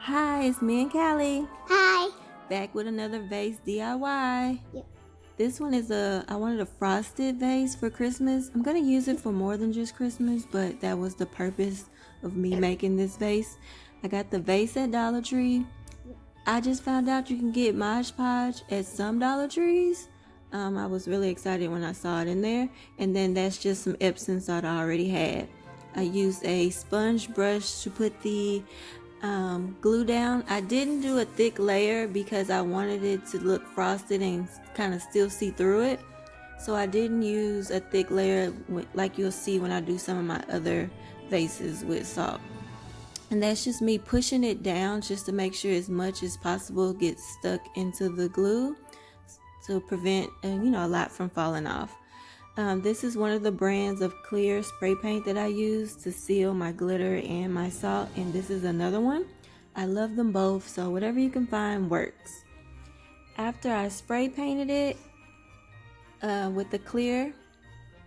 Hi, it's me and Callie. Hi. Back with another vase DIY. Yep. This one is I wanted a frosted vase for Christmas. I'm going to use it for more than just Christmas, but that was the purpose of me making this vase. I got the vase at Dollar Tree. I just found out you can get Mod Podge at some Dollar Trees. I was really excited when I saw it in there. And then that's just some Epson Salt I already had. I used a sponge brush to put the glue down. I didn't do a thick layer because I wanted it to look frosted and kind of still see through it. So I didn't use a thick layer like you'll see when I do some of my other vases with salt. And that's just me pushing it down just to make sure as much as possible gets stuck into the glue to prevent a lot from falling off. This is one of the brands of clear spray paint that I use to seal my glitter and my salt, and this is another one. I love them both, so whatever you can find works. After I spray painted it with the clear,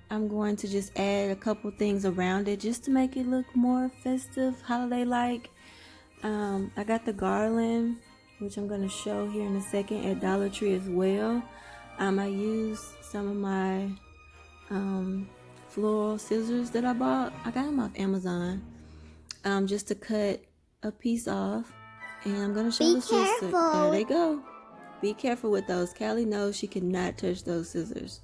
I'm going to just add a couple things around it just to make it look more festive, holiday-like. I got the garland, which I'm going to show here in a second, at Dollar Tree as well. I used some of my floral scissors that I bought. I got them off Amazon, just to cut a piece off, and I'm gonna show the scissors. There they go. Be careful with those. Callie knows she cannot touch those scissors.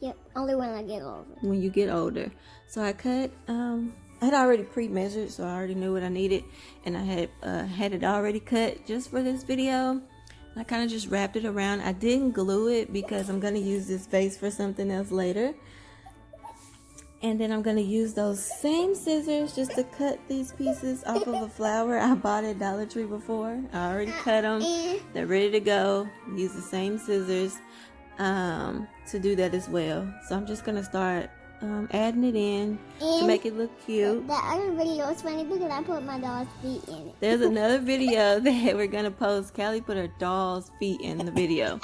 Yep, only when I get older. When you get older. So I cut. I had already pre-measured, so I already knew what I needed, and I had it already cut just for this video. I kind of just wrapped it around. I didn't glue it because I'm gonna use this vase for something else later. And then I'm going to use those same scissors just to cut these pieces off of a flower I bought at Dollar Tree before. I already cut them. They're ready to go. Use the same scissors to do that as well. So I'm just going to start adding it in to make it look cute. That other video is funny because I put my doll's feet in it. There's another video that we're going to post. Callie put her doll's feet in the video.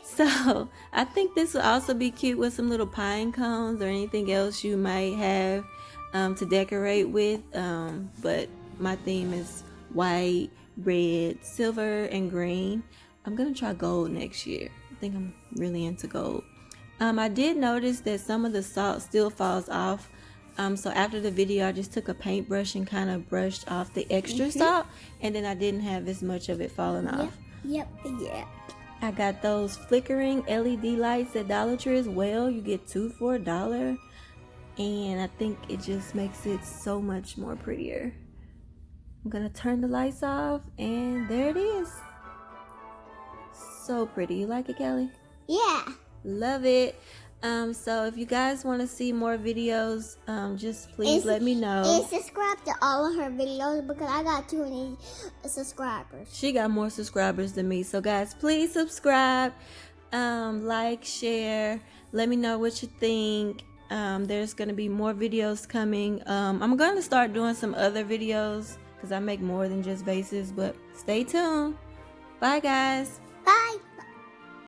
So I think this will also be cute with some little pine cones or anything else you might have to decorate with. But my theme is white, red, silver, and green. I'm going to try gold next year. I think I'm really into gold. I did notice that some of the salt still falls off. So after the video, I just took a paintbrush and kind of brushed off the extra salt. And then I didn't have as much of it falling off. Yep. I got those flickering LED lights at Dollar Tree as well. You get 2 for $1. And I think it just makes it so much more prettier. I'm going to turn the lights off, and there it is. So pretty. You like it, Callie? Yeah. Love it. So if you guys want to see more videos, just please let me know. And subscribe to all of her videos because I got 20 subscribers. She got more subscribers than me. So guys, please subscribe, like, share. Let me know what you think. There's going to be more videos coming. I'm going to start doing some other videos because I make more than just vases. But stay tuned. Bye, guys. Bye.